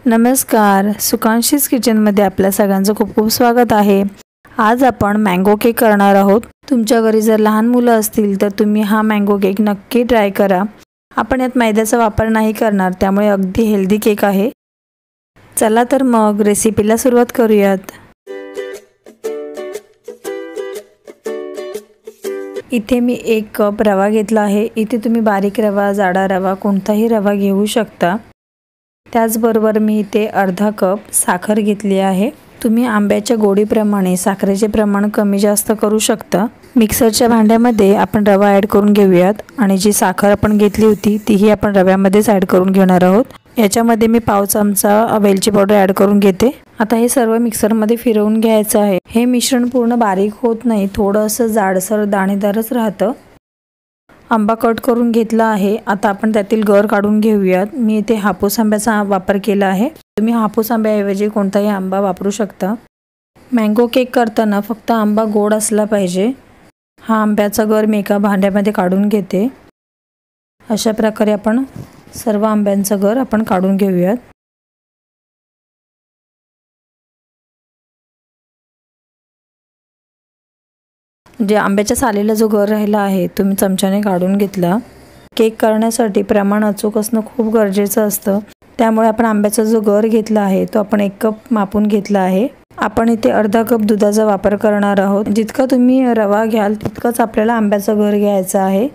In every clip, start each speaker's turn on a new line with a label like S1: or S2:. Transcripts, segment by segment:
S1: नमस्कार, सुकांशीज किचनमध्ये आपल्या सगळ्यांचं खूप खूप स्वागत आहे। आज आपण मँगो केक करणार आहोत। तुमच्या घरी जर लहान मुलं असतील तर तुम्ही हा मँगो केक नक्की ट्राय करा। आपण यात मैद्याचा वापर नाही करणार, त्यामुळे अगदी हेल्दी केक आहे। चला तर मग रेसिपीला सुरुवात करूयात। इथे मी 1 कप रवा घेतला आहे। इथे तुम्ही बारीक रवा, जाडा रवा कोणताही रवा घेऊ शकता। त्याचबरोबर मी इथे अर्धा कप साखर घेतली आहे। तुम्ही आंब्याच्या गोडीप्रमाणे साखरेचे प्रमाण कमी जास्त करू शकता। मिक्सरच्या भांड्यामध्ये आपण रवा ॲड करून घेऊयात आणि जी साखर आपण घेतली होती तीही आपण रव्यामध्येच ॲड करून घेणार आहोत। याच्यामध्ये मी पाव चमचा वेलची पावडर ॲड करून घेते। आता हे सर्व मिक्सरमध्ये फिरवून घ्यायचं आहे। हे मिश्रण पूर्ण बारीक होत नाही, थोडंसं जाडसर दाणेदारच राहतं। आंबा कट करून घेतला आहे। आता आपण त्यातील गर काढून घेऊयात। मी इथे हापूस आंब्याचा वापर केला आहे। तुम्ही हापूस आंब्याऐवजी कोणताही आंबा वापरू शकता। मँगो केक करताना फक्त आंबा गोड असला पाहिजे। हा आंब्याचा गर मी एका भांड्यामध्ये काढून घेते। अशा प्रकारे आपण सर्व आंब्यांचा गर आपण काढून घेऊयात। जे आंब्याच्या सालीला जो गर राहिला आहे तुम्ही चमच्याने काढून घेतला। केक करण्यासाठी प्रमाण अचूक असणं खूप गरजेचं असतं, त्यामुळे आपण आंब्याचा जो गर घेतला आहे तो आपण 1 कप मापून घेतला आहे। आपण इथे अर्धा कप दुधाचा वापर करणार आहोत। जितका तुम्ही रवा घ्याल तितकंच आपल्याला आंब्याचा गर घ्यायचा आहे।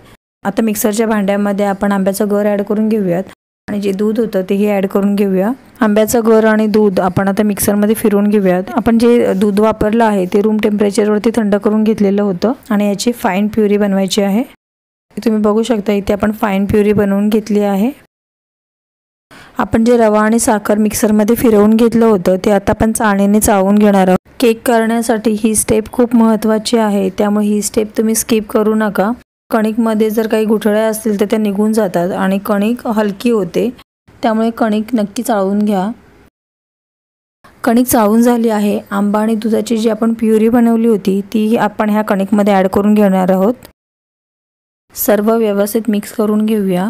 S1: आता मिक्सरच्या भांड्यामध्ये आपण आंब्याचा गर ॲड करून घेऊयात आणि जे दूध होतं तेही ॲड करून घेऊया। आंब्याचा गर आणि दूध आपण आता मिक्सरमध्ये फिरवून घेऊयात। आपण जे दूध वापरलं आहे ते रूम टेम्परेचरवरती थंड करून घेतलेलं होतं आणि याची फाईन प्युरी बनवायची आहे। तुम्ही बघू शकता इथे आपण फाईन प्युरी बनवून घेतली आहे। आपण जे रवा आणि साखर मिक्सरमध्ये फिरवून घेतलं होतं ते आता आपण चाळणीने चाळून घेणार आहोत। केक करण्यासाठी ही स्टेप खूप महत्त्वाची आहे, त्यामुळे ही स्टेप तुम्ही स्किप करू नका। कणिकमध्ये जर काही गुठळ्या असतील तर त्या निघून जातात आणि कणिक हलकी होते, त्यामुळे कणिक नक्की चाळून घ्या। कणिक चाळून झाली आहे। आंबा आणि दुधाची जी आपण प्युरी बनवली होती ती आपण ह्या कणिकमध्ये ॲड करून घेणार आहोत। सर्व व्यवस्थित मिक्स करून घेऊया।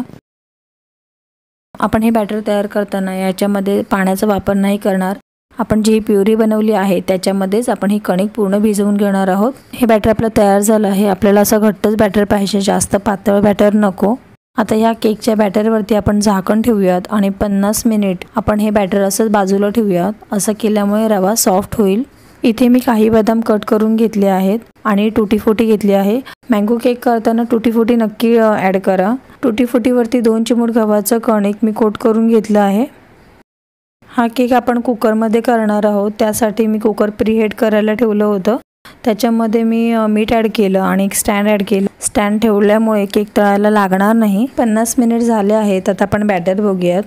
S1: आपण हे बॅटर तयार करताना याच्यामध्ये पाण्याचा वापर नाही करणार। आपण जी प्युरी बनवली आहे त्याच्यामध्येच आपण ही कणिक पूर्ण भिजवून घेणार आहोत। हे बॅटर आपलं तयार झालं आहे। आपल्याला असं घट्टच बॅटर पाहिजे, जास्त पातळ बॅटर नको। आता ह्या केकच्या बॅटरवरती आपण झाकण ठेवूयात आणि 50 मिनिट आपण हे बॅटर असंच बाजूला ठेवूयात। असं केल्यामुळे रवा सॉफ्ट होईल। इथे मी काही बदाम कट करून घेतले आहेत आणि टुटी फ्रुटी घेतली आहे। मँगो केक करताना टुटी फ्रुटी नक्की ॲड करा। टुटी फ्रुटीवरती 2 चिमूट गव्हाचं कणिक मी कोट करून घेतलं आहे। हा केक आपण कुकरमध्ये करणार आहोत, त्यासाठी मी कुकर प्रीहीट करायला ठेवलं होतं। त्याच्यामध्ये मी मीठ ॲड केलं आणि एक स्टँड ॲड केलं। स्टँड ठेवल्यामुळे केक तळायला लागणार नाही। 50 मिनिट झाले आहेत। आता आपण बॅटर बघूयात।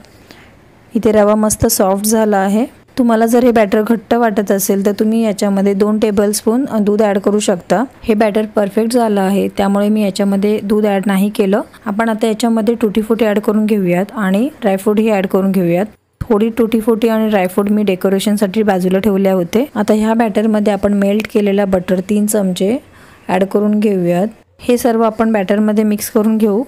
S1: इथे रवा मस्त सॉफ्ट झाला आहे। तुम्हाला जर हे बॅटर घट्ट वाटत असेल तर तुम्ही याच्यामध्ये 2 टेबलस्पून दूध ॲड करू शकता। हे बॅटर परफेक्ट झालं आहे, त्यामुळे मी याच्यामध्ये दूध ॲड नाही केलं। आपण आता याच्यामध्ये टुटी फ्रुटी ॲड करून घेऊयात आणि ड्रायफ्रूटही ॲड करून घेऊयात। थोडी टुटी फ्रुटी आणि ड्रायफ्रूट मी डेकोरेशनसाठी बाजूला ठेवले होते। आता ह्या बॅटरमध्ये आपण मेल्ट केलेला बटर 3 चमचे ॲड करून घेऊयात। हे सर्व आपण बॅटरमध्ये मिक्स करून घेऊ।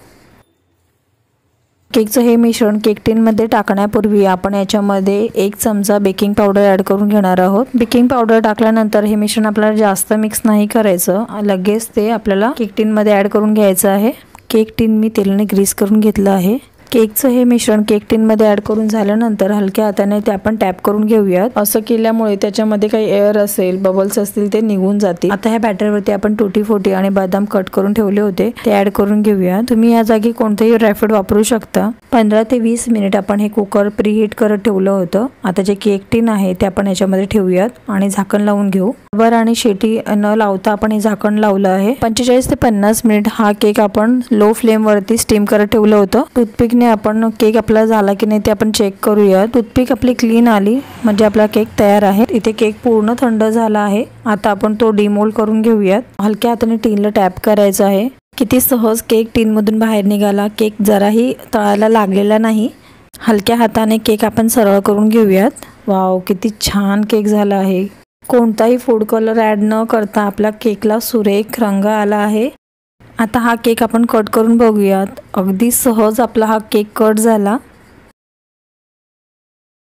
S1: केकचं हे मिश्रण केक टिनमध्ये टाकण्यापूर्वी आपण याच्यामध्ये 1 चमचा बेकिंग पावडर ॲड करून घेणार आहोत। बेकिंग पावडर टाकल्यानंतर हे मिश्रण आपल्याला जास्त मिक्स नाही करायचं, लगेच ते आपल्याला केक टिनमध्ये ॲड करून घ्यायचं आहे। केक टिन मी तेलाने ग्रीस करून घेतलं आहे। केकचं हे मिश्रण केक टिनमध्ये ॲड करून झाल्यानंतर हलक्या हाताने ते आपण टॅप करून घेऊयात। असं केल्यामुळे त्याच्यामध्ये काही एअर असेल, बबल्स असतील ते निघून जातील। आता ह्या बॅटरवरती आपण टुटी फ्रुटी आणि बदाम कट करून ठेवले होते ते ॲड करून घेऊया। तुम्ही या जागी कोणतेही ड्रायफ्रूट वापरू शकता। 15 ते 20 मिनिट आपण हे कुकर प्रीहीट करत ठेवलं होतं। आता जे केक टिन आहे ते आपण याच्यामध्ये ठेवूयात आणि झाकण लावून घेऊ। वर आणि शेटी न लावता आपण हे झाकण लावलं आहे। 45 ते 50 मिनिट हा केक आपण लो फ्लेमवरती स्टीम करत ठेवलं होतं। टूथपिकने आपण केक आपला झाला की नाही ते आपण चेक करूया। टूथपिक आपली क्लीन आली म्हणजे आपला केक तयार आहे। इथे केक पूर्ण थंड झाला आहे। आता आपण तो डिमोल्ड करून घेऊयात। हलक्या हाताने टिनला टॅप करायचं आहे। किती सहज केक टिनमधून बाहेर निघाला। केक जराही तळायला लागलेला नाही। हलक्या हाताने केक आपण सरळ करून घेऊयात। वाव, किती छान केक झाला आहे। कोणताही फूड कलर ॲड न करता आपल्या केकला सुरेख रंग आला आहे। आता हा केक आपण कट करून बघूयात। अगदी सहज आपला हा केक कट झाला।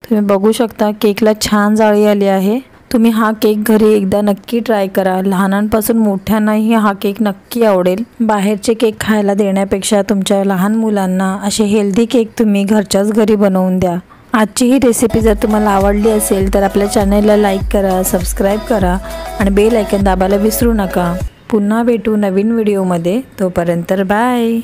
S1: तुम्ही बघू शकता केकला छान जाळी आली आहे। तुम्ही हा केक घरी एकदा नक्की ट्राय करा। लहानांपासून मोठ्यांनाही हा केक नक्की आवडेल। बाहेरचे केक खायला देण्यापेक्षा तुमच्या लहान मुलांना असे हेल्दी केक तुम्ही घरच्याच घरी बनवून द्या। आजची ही रेसिपी जर तुम्हाला आवडली असेल तर आपल्या चॅनलला लाईक करा, सबस्क्राईब करा आणि बेल आयकॉन दाबायला विसरू नका। पुन्हा भेटू नवीन व्हिडिओमध्ये, तोपर्यंत बाय।